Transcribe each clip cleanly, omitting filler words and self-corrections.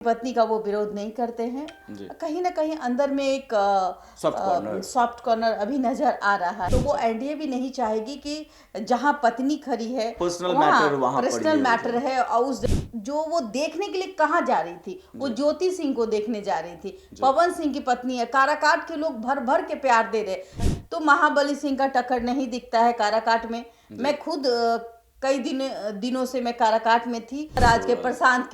पत्नी का वो विरोध नहीं करते हैं। कहीं ना कहीं अंदर में एक सॉफ्ट कॉर्नर अभी नजर आ रहा है। तो वो एनडीए भी नहीं चाहेगी कि जहां पत्नी खड़ी है पर्सनल मैटर है और उस जो वो देखने के लिए कहाँ जा रही थी, वो ज्योति सिंह को देखने जा रही थी। पवन सिंह की पत्नी है, काराकाट के लोग भर भर के प्यार दे रहे, तो महाबली सिंह का टक्कर नहीं दिखता है काराकाट में। मैं खुद कई दिनों से मैं काराकाट में थी। आज के प्रशांत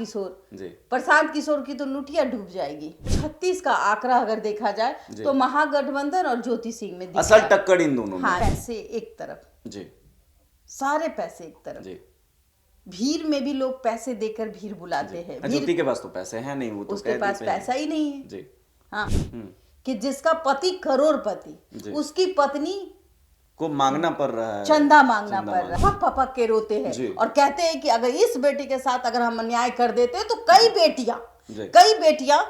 किशोर की तो लुटिया डूब जाएगी। 36 का आंकड़ा अगर देखा जाए तो महागठबंधन और ज्योति सिंह में असल टक्कर इन दोनों में। हाँ, पैसे एक तरफ जी, सारे पैसे एक तरफ जी। भीड़ में भी लोग पैसे देकर भीड़ बुलाते हैं। ज्योति के पास तो पैसे हैं नहीं, वो तो उसके पास पैसा ही नहीं है जी। हाँ, कि जिसका पति करोड़पति, उसकी पत्नी को मांगना पड़ रहा है, चंदा मांगना पड़ रहा है। पपक के रोते हैं और कहते हैं कि अगर इस बेटी के साथ अगर हम अन्याय कर देते हैं तो कई बेटियां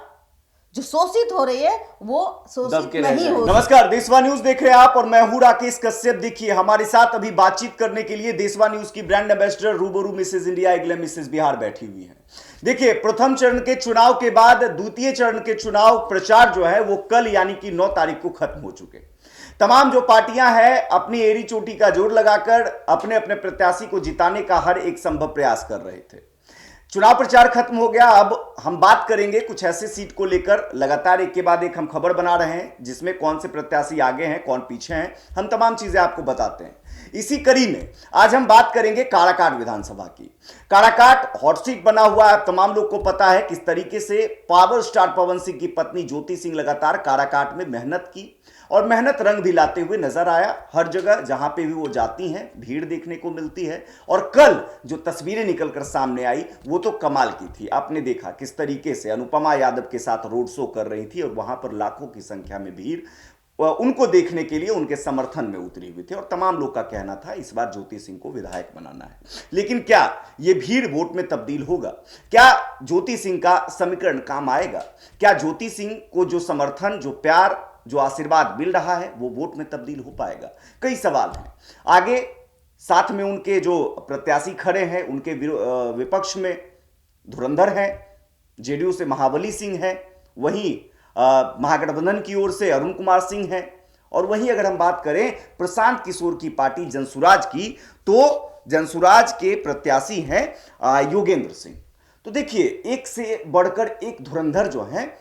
जो शोषित हो रही है वो शोषित नहीं हो। नमस्कार, देशवा न्यूज देख रहे हैं आप और मैं हूं राकेश कश्यप। देखिए हमारे साथ अभी बातचीत करने के लिए देशवा न्यूज की ब्रांड एम्बेसडर रूबरू मिसेज इंडिया एग्ले मिसेज बिहार बैठी हुई है। देखिए, प्रथम चरण के चुनाव के बाद द्वितीय चरण के चुनाव प्रचार जो है वो कल यानी कि 9 तारीख को खत्म हो चुके। तमाम जो पार्टियां हैं अपनी एड़ी चोटी का जोर लगाकर अपने अपने प्रत्याशी को जिताने का हर एक संभव प्रयास कर रहे थे। चुनाव प्रचार खत्म हो गया। अब हम बात करेंगे कुछ ऐसे सीट को लेकर, लगातार एक के बाद एक हम खबर बना रहे हैं जिसमें कौन से प्रत्याशी आगे हैं, कौन पीछे हैं, हम तमाम चीजें आपको बताते हैं। इसी कड़ी में आज हम बात करेंगे काराकाट विधानसभा की। काराकाट हॉट सीट बना हुआ है। तमाम लोग को पता है किस तरीके से पावर स्टार पवन सिंह की पत्नी ज्योति सिंह लगातार काराकाट में मेहनत की और मेहनत रंग भी लाते हुए नजर आया। हर जगह जहां पे भी वो जाती हैं भीड़ देखने को मिलती है और कल जो तस्वीरें निकलकर सामने आई वो तो कमाल की थी। आपने देखा किस तरीके से अनुपमा यादव के साथ रोड शो कर रही थी और वहां पर लाखों की संख्या में भीड़ उनको देखने के लिए उनके समर्थन में उतरी हुई थी और तमाम लोग का कहना था इस बार ज्योति सिंह को विधायक बनाना है। लेकिन क्या ये भीड़ वोट में तब्दील होगा? क्या ज्योति सिंह का समीकरण काम आएगा? क्या ज्योति सिंह को जो समर्थन, जो प्यार, जो आशीर्वाद मिल रहा है वो वोट में तब्दील हो पाएगा? कई सवाल हैं। आगे साथ में उनके जो प्रत्याशी खड़े हैं उनके विपक्ष में धुरंधर हैं, जेडीयू से महाबली सिंह है, वहीं महागठबंधन की ओर से अरुण कुमार सिंह है और वहीं अगर हम बात करें प्रशांत किशोर की पार्टी जनसुराज की तो जनसुराज के प्रत्याशी हैं योगेंद्र सिंह। तो देखिए एक से बढ़कर एक धुरंधर जो है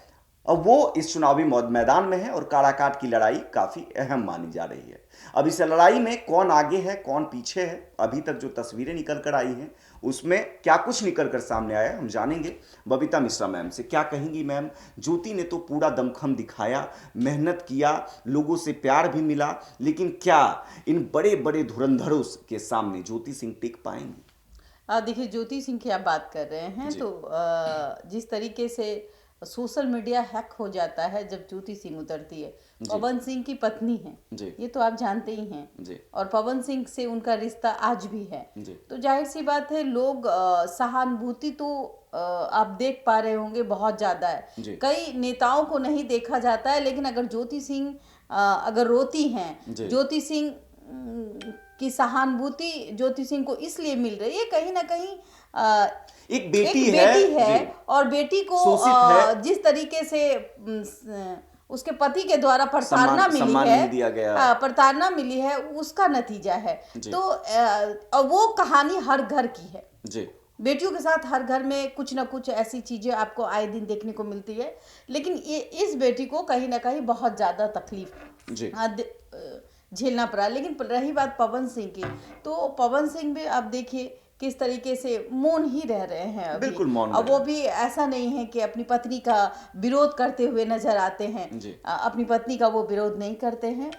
अब वो इस चुनावी मैदान में है और काराकाट की लड़ाई काफी अहम मानी जा रही है। अब इस लड़ाई में कौन आगे है, कौन पीछे है, अभी तक जो तस्वीरें निकल कर आई हैं उसमें क्या कुछ निकल कर सामने आया हम जानेंगे बबीता मिश्रा मैम से। क्या कहेंगी मैम? ज्योति ने तो पूरा दमखम दिखाया, मेहनत किया, लोगों से प्यार भी मिला, लेकिन क्या इन बड़े बड़े धुरंधरों के सामने ज्योति सिंह टिक पाएंगी? देखिए, ज्योति सिंह की आप बात कर रहे हैं तो जिस तरीके से सोशल मीडिया हैक हो जाता है जब ज्योति सिंह उतरती है। पवन सिंह की पत्नी है, ये तो आप जानते ही हैं, और पवन सिंह से उनका रिश्ता आज भी है। तो जाहिर सी बात है लोग सहानुभूति तो आप देख पा रहे होंगे बहुत ज्यादा है। कई नेताओं को नहीं देखा जाता है, लेकिन अगर ज्योति सिंह अगर रोती हैं, ज्योति सिंह की सहानुभूति ज्योति सिंह को इसलिए मिल रही है कहीं ना कहीं एक बेटी है और बेटी को जिस तरीके से उसके पति के द्वारा प्रताड़ना मिली है उसका नतीजा है। तो वो कहानी हर घर की है जी। बेटियों के साथ हर घर में कुछ ना कुछ ऐसी चीजें आपको आए दिन देखने को मिलती है, लेकिन ये इस बेटी को कहीं ना कहीं बहुत ज्यादा तकलीफ झेलना पड़ा। लेकिन रही बात पवन सिंह की, तो पवन सिंह भी आप देखिए किस तरीके से मौन ही रह रहे हैं अभी। बिल्कुल मौन। अब वो भी ऐसा नहीं है कि अपनी पत्नी का विरोध करते हुए नजर आते हैं। अपनी पत्नी का वो विरोध नहीं करते हैं।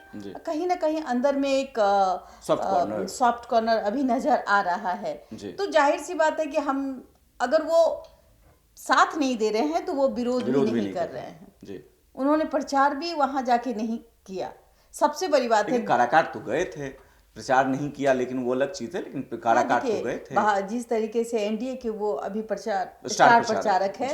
कहीं ना कहीं अंदर में एक सॉफ्ट कॉर्नर अभी नजर आ रहा है। तो जाहिर सी बात है कि हम अगर वो साथ नहीं दे रहे हैं तो वो विरोध भी नहीं कर रहे हैं। उन्होंने प्रचार भी वहां जाके नहीं किया। सबसे बड़ी बात है काराकाट तो गए थे, प्रचार नहीं किया, लेकिन वो अलग चीज है, लेकिन काराकाट तो गए थे। जिस तरीके से एनडीए के वो अभी स्टार प्रचारक है,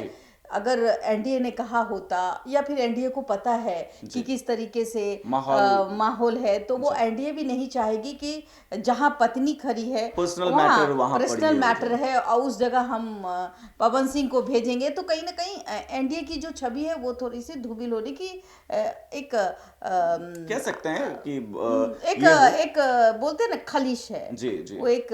अगर एनडीए ने कहा होता या फिर एनडीए को पता है कि किस तरीके से माहौल है, तो वो एनडीए भी नहीं चाहेगी कि जहां पत्नी खड़ी है पर्सनल मैटर है और उस जगह हम पवन सिंह को भेजेंगे, तो कहीं ना कहीं एनडीए की जो छवि है वो थोड़ी सी धूमिल होने की एक कह सकते हैं कि एक बोलते हैं ना खलिश है जी जी। वो एक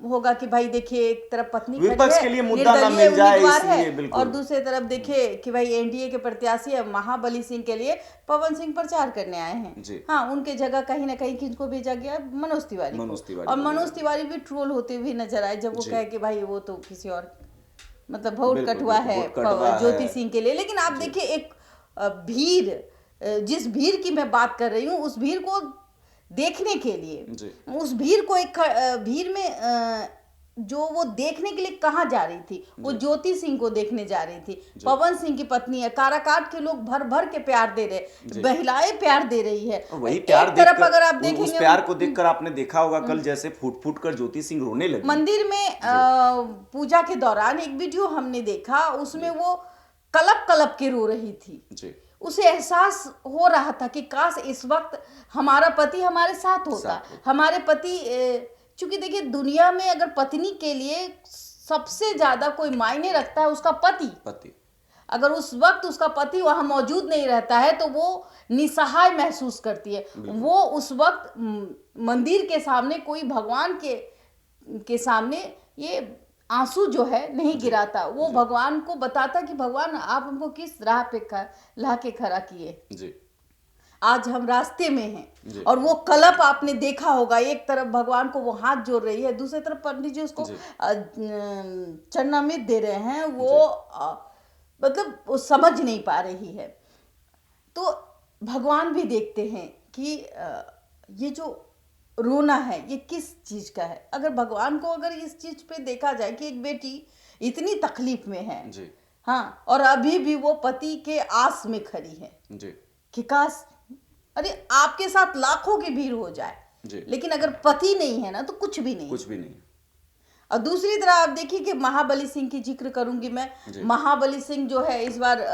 होगा कि भाई देखिए एक तरफ पत्नी विपक्ष के लिए मुद्दा ना मिल जाए इसलिए, और दूसरी तरफ देखिए कि भाई एनडीए के प्रत्याशी है महाबली सिंह के लिए पवन सिंह प्रचार करने आए हैं। हाँ, उनके जगह कहीं ना कहीं किसको भेजा गया, मनोज तिवारी और मनोज तिवारी भी ट्रोल होते हुए नजर आए जब वो कहे कि भाई वो तो किसी और मतलब वोट कटवा है ज्योति सिंह के लिए। लेकिन आप देखिए एक भीड़, जिस भीड़ की मैं बात कर रही हूँ उस भीड़ को देखने के लिए, उस भीड़ को एक भीड़ में जो वो देखने के लिए कहाँ जा रही थी, वो ज्योति सिंह को देखने जा रही थी। पवन सिंह की पत्नी है, काराकाट के लोग भर भर के प्यार दे रहे, महिलाएं प्यार दे रही है। वही प्यार तरफ अगर आप देखेंगे, उस प्यार को देखकर आपने देखा होगा कल जैसे फूट फूट कर ज्योति सिंह रोने लगी मंदिर में पूजा के दौरान। एक वीडियो हमने देखा, उसमें वो कलप कलप के रो रही थी। उसे एहसास हो रहा था कि काश इस वक्त हमारा पति हमारे साथ होता। हमारे पति, क्योंकि देखिए दुनिया में अगर पत्नी के लिए सबसे ज्यादा कोई मायने रखता है उसका पति। अगर उस वक्त उसका पति वहां मौजूद नहीं रहता है तो वो निसहाय महसूस करती है। वो उस वक्त मंदिर के सामने, कोई भगवान के सामने ये आंसू जो है नहीं गिराता, वो भगवान को बताता कि भगवान आप हमको किस राह पे ला के खड़ा किए, आज हम रास्ते में हैं। और वो कलप आपने देखा होगा, एक तरफ भगवान को वो हाथ जोड़ रही है, दूसरी तरफ पंडित जी उसको चरणामृत दे रहे हैं, वो मतलब वो समझ नहीं पा रही है। तो भगवान भी देखते हैं कि ये जो रोना है ये किस चीज का है। अगर भगवान को अगर इस चीज पे देखा जाए कि एक बेटी इतनी तकलीफ में है हाँ, और अभी भी वो पति के आस में खड़ी है कि काश, अरे आपके साथ लाखों की भीड़ हो जाए, लेकिन अगर पति नहीं है ना तो कुछ भी नहीं। और दूसरी तरफ आप देखिए कि महाबली सिंह की जिक्र करूंगी मैं। महाबली सिंह जो है इस बार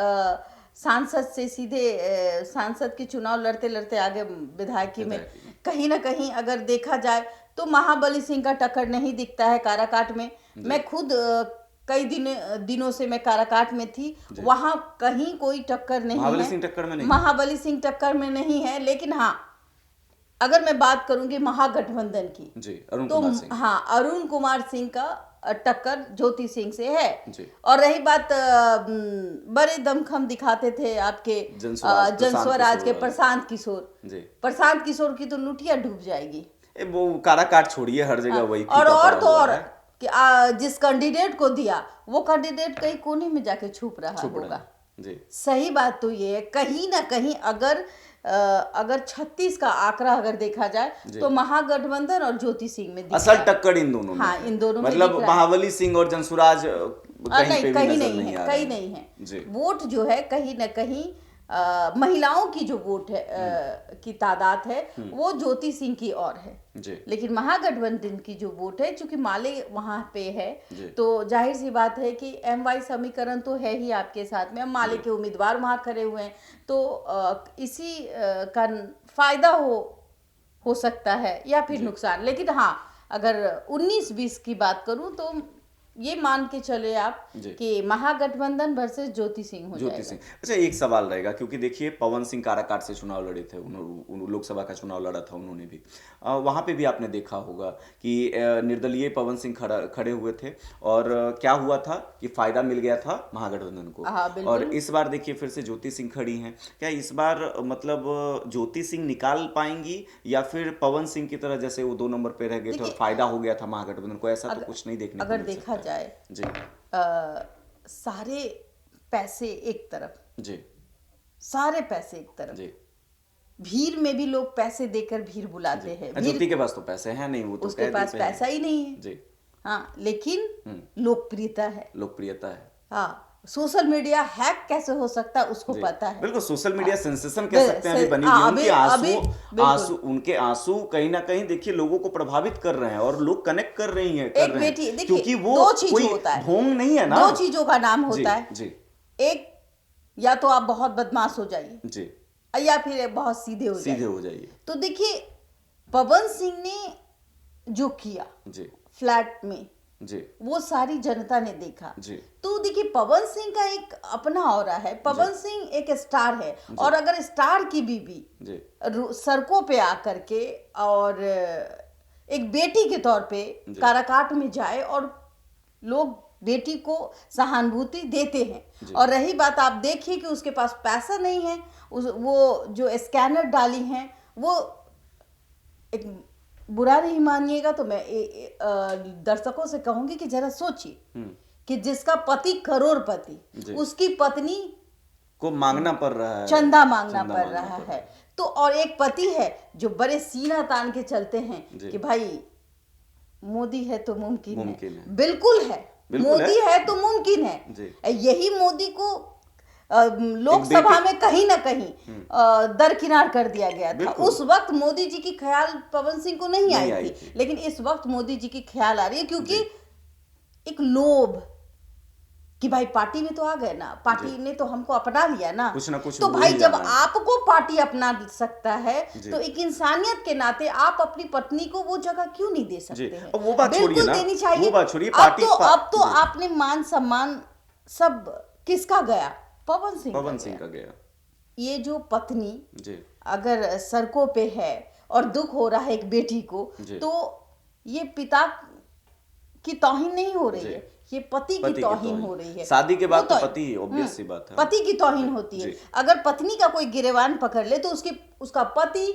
सांसद से सीधे सांसद के चुनाव लड़ते लड़ते आगे विधायकी में। कहीं ना कहीं अगर देखा जाए तो महाबली सिंह का टक्कर नहीं दिखता है काराकाट में। मैं खुद कई दिनों से मैं काराकाट में थी, वहां कहीं कोई टक्कर नहीं है। महाबली सिंह टक्कर में नहीं है। लेकिन हाँ, अगर मैं बात करूंगी महागठबंधन की तो हाँ, अरुण कुमार सिंह का टक्कर ज्योति सिंह से है। और रही बात बड़े दमखम दिखाते थे आपके जनस्वराज के प्रशांत किशोर की तो लुटिया डूब जाएगी। वो काराकाट छोड़िए, हर जगह वही। और कि जिस कैंडिडेट को दिया वो कैंडिडेट कहीं कोने में जाके छुप रहा होगा। सही बात तो ये है, कहीं ना कहीं अगर 36 का आंकड़ा अगर देखा जाए तो महागठबंधन और ज्योति सिंह में असल टक्कर इन दोनों में। हाँ, इन दोनों मतलब महाबली सिंह और जनसुराज कहीं नहीं है। वोट जो है कहीं ना कहीं महिलाओं की जो वोट है की तादाद है वो ज्योति सिंह की ओर है। लेकिन महागठबंधन की जो वोट है, चूंकि माले वहां पे है तो जाहिर सी बात है कि एमवाई समीकरण तो है ही आपके साथ में। माले के उम्मीदवार वहां खड़े हुए हैं तो इसी का फायदा हो सकता है या फिर नुकसान। लेकिन हाँ, अगर 19-20 की बात करूं तो ये मान के चले आप कि महागठबंधन वर्सेस ज्योति सिंह हो जाएगा। अच्छा, एक सवाल रहेगा, क्योंकि देखिए पवन सिंह काराकाट से चुनाव लड़े थे, लोकसभा का चुनाव लड़ा था उन्होंने भी। वहां पे भी आपने देखा होगा कि निर्दलीय पवन सिंह खड़े हुए थे और क्या हुआ था कि फायदा मिल गया था महागठबंधन को। और इस बार देखिए फिर से ज्योति सिंह खड़ी हैं। क्या इस बार मतलब ज्योति सिंह निकाल पाएंगी या फिर पवन सिंह की तरह जैसे वो 2 नंबर पे रह गए थे और फायदा हो गया था महागठबंधन को? ऐसा तो कुछ नहीं देखने को अगर देखा जाए सारे पैसे एक तरफ, सारे पैसे एक तरफ, भीड़ में भी लोग पैसे देकर भीड़ बुलाते हैं। ज्योति के पास तो पैसे हैं नहीं, वो तो उसके पास पैसा ही नहीं है हाँ, लेकिन लोकप्रियता है। हाँ, सोशल मीडिया हैक कैसे हो सकता है उसको पता है। बिल्कुल, सोशल मीडिया सेंसेशन कह सकते हैं अभी बनी हुई। उनके आंसू कहीं ना कहीं देखिए लोगों को प्रभावित कर रहे हैं और लोग कनेक्ट कर रही हैं, क्योंकि वो कोई ढोंग नहीं है ना। 2 चीजों का नाम होता है एक या तो आप बहुत बदमाश हो जाइए जी, या फिर बहुत सीधे हो जाइए। तो देखिए पवन सिंह ने जो किया जी, फ्लैट में जी, वो सारी जनता ने देखा। जी, तो देखिए पवन सिंह का एक अपना ऑरा है, पवन सिंह एक स्टार है, और अगर स्टार की बीवी सड़कों पे आकर के और एक बेटी के तौर पे काराकाट में जाए और लोग बेटी को सहानुभूति देते हैं, और रही बात आप देखिए कि उसके पास पैसा नहीं है, वो जो स्कैनर डाली हैं वो एक बुरा नहीं मानिएगा तो मैं दर्शकों से कहूंगी कि जरा सोचिए कि जिसका पति करोड़पति, उसकी पत्नी को मांगना पड़ रहा है, चंदा मांगना पड़ रहा है। तो और एक पति है जो बड़े सीना तान के चलते हैं कि भाई मोदी है तो मुमकिन है। बिल्कुल है, मोदी है तो मुमकिन है। यही मोदी को लोकसभा में कहीं ना कहीं दरकिनार कर दिया गया था। उस वक्त मोदी जी की ख्याल पवन सिंह को नहीं आई थी, लेकिन इस वक्त मोदी जी की ख्याल आ रही है, क्योंकि एक लोभ कि भाई पार्टी में तो आ गए ना, पार्टी ने तो हमको अपना लिया ना, कुछ ना कुछ तो भाई जब आपको पार्टी अपना सकता है तो एक इंसानियत के नाते आप अपनी पत्नी को वो जगह क्यों नहीं दे सकते हैं? वो बात छोड़िए ना, देनी चाहिए। वो बात छोड़िए, पार्टी अब तो आपने मान सम्मान सब किसका गया? पवन सिंह का गया। ये जो पत्नी अगर सड़कों पे है और दुख हो रहा है एक बेटी को, तो ये पिता की तौहीन नहीं हो रही है, ये पति की तौहीन हो रही है। शादी के बाद तो पति, ऑब्वियस सी बात है, पति की तौहीन होती है। अगर पत्नी का कोई गिरेबान पकड़ ले तो उसका पति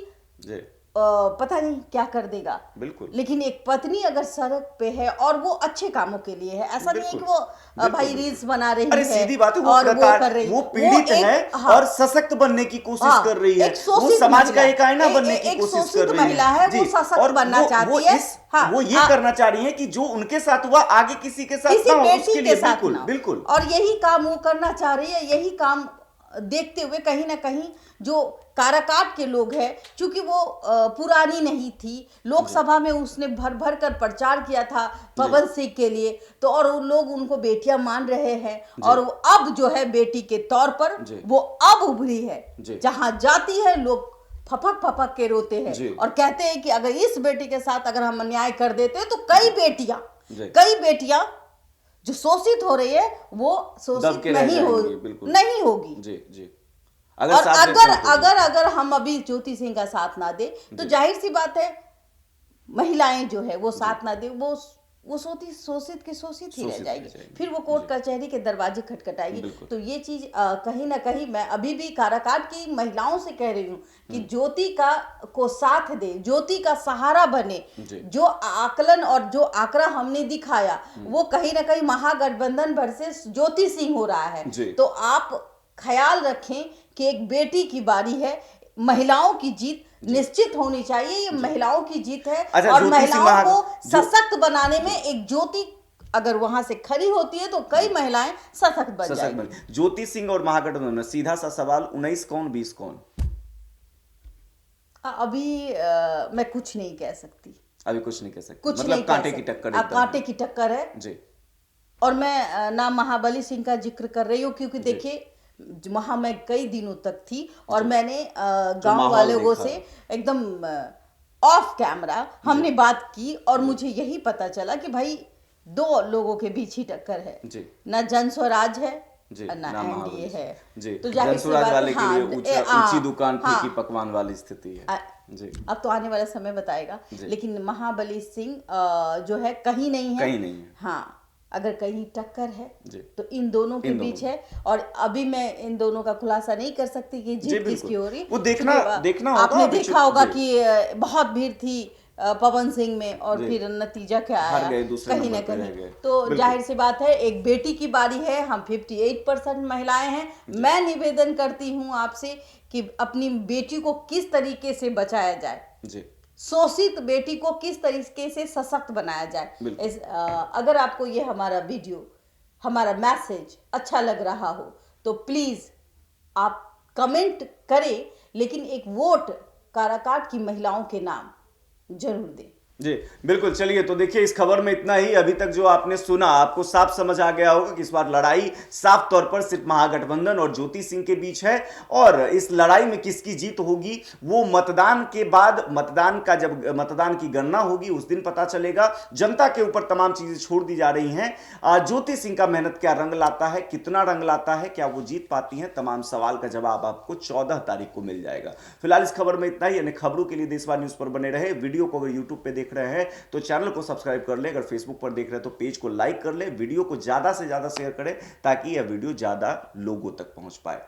पता नहीं क्या कर देगा। बिल्कुल। लेकिन एक पत्नी अगर सड़क पे है और वो अच्छे कामों के लिए है, ऐसा नहीं है कि वो भाई रील्स बना रही है, सीधी बात है, और वो कर रही है, वो पीड़ित है और सशक्त बनने की कोशिश कर रही है, वो समाज का एक आईना बनने की कोशिश कर रही है, महिला है, वो सशक्त बनना चाहती है। वो ये करना चाह रही है कि जो उनके साथ हुआ आगे किसी के साथ ना हो, उसके लिए बिल्कुल। और यही काम वो करना चाह रही है। यही काम देखते हुए कहीं ना कहीं जो काराकाट के लोग हैं, क्योंकि वो पुरानी नहीं थी, लोकसभा में उसने भर भर कर प्रचार किया था पवन सिंह के लिए, तो और लोग उनको बेटियां मान रहे हैं, और वो अब जो है बेटी के तौर पर वो अब उभरी है। जहां जाती है लोग फपक फपक के रोते हैं और कहते हैं कि अगर इस बेटी के साथ अगर हम अन्याय कर देते हैं तो कई बेटियां जो शोषित हो रही है वो शोषित नहीं होगी। जी। अगर हम अभी ज्योति सिंह का साथ ना दे तो जाहिर सी बात है महिलाएं जो है वो साथ ना दे, वो शोषित ही रह जाएगी। फिर वो कोर्ट कचहरी के दरवाजे खटखटाएगी। तो ये चीज कहीं ना कहीं मैं अभी भी काराकाट की महिलाओं से कह रही हूँ कि ज्योति को साथ दे, ज्योति का सहारा बने। जो आकलन और जो आंकड़ा हमने दिखाया वो कहीं ना कहीं महागठबंधन वर्सेस ज्योति सिंह हो रहा है। तो आप ख्याल रखें कि एक बेटी की बारी है, महिलाओं की जीत निश्चित होनी चाहिए। ये महिलाओं की जीत है, और महिलाओं को सशक्त बनाने में एक ज्योति अगर वहां से खड़ी होती है तो कई महिलाएं सशक्त बन जाएंगी। ज्योति सिंह और महागठबंधन में सीधा सा सवाल, 19 कौन 20 कौन? अभी मैं कुछ नहीं कह सकती, मतलब कांटे की टक्कर, कांटे की टक्कर है जी। और मैं ना महाबली सिंह का जिक्र कर रही हूँ, क्योंकि देखिए वहां मैं कई दिनों तक थी और मैंने गांव वाले लोगों से एकदम ऑफ कैमरा हमने बात की, और मुझे यही पता चला कि भाई दो लोगों के बीच ही टक्कर है, ना जन स्वराज है ना एनडीए है। तो जनसुराज वाले के लिए ऊंची दुकान फीकी पकवान वाली स्थिति है जी। अब तो आने वाला समय बताएगा, लेकिन महाबली सिंह जो है कहीं नहीं है। हाँ, अगर कहीं टक्कर है तो इन दोनों के बीच है, और अभी मैं इन दोनों का खुलासा नहीं कर सकती कि जीत किसकी हो रही। वो देखना आपने देखा होगा कि बहुत भीड़ थी पवन सिंह में, और फिर नतीजा क्या आया कहीं ना कहीं। तो जाहिर सी बात है एक बेटी की बारी है, हम 58% महिलाएं हैं। मैं निवेदन करती हूँ आपसे कि अपनी बेटी को किस तरीके से बचाया जाए, शोषित बेटी को किस तरीके से सशक्त बनाया जाए। अगर आपको ये हमारा वीडियो, हमारा मैसेज अच्छा लग रहा हो तो प्लीज आप कमेंट करें, लेकिन एक वोट काराकाट की महिलाओं के नाम जरूर दें। जी बिल्कुल। चलिए, तो देखिए इस खबर में इतना ही। अभी तक जो आपने सुना, आपको साफ समझ आ गया होगा कि इस बार लड़ाई साफ तौर पर सिर्फ महागठबंधन और ज्योति सिंह के बीच है, और इस लड़ाई में किसकी जीत होगी वो मतदान के बाद, जब मतदान की गणना होगी उस दिन पता चलेगा। जनता के ऊपर तमाम चीजें छोड़ दी जा रही हैं। ज्योति सिंह का मेहनत क्या रंग लाता है, कितना रंग लाता है, क्या वो जीत पाती हैं, तमाम सवाल का जवाब आपको 14 तारीख को मिल जाएगा। फिलहाल इस खबर में इतना ही। यानी खबरों के लिए देशवा न्यूज पर बने रहे। वीडियो को अगर यूट्यूब पे देख रहे हैं तो चैनल को सब्सक्राइब कर ले, अगर फेसबुक पर देख रहे हैं तो पेज को लाइक कर ले, वीडियो को ज्यादा से ज्यादा शेयर करें ताकि यह वीडियो ज्यादा लोगों तक पहुंच पाए।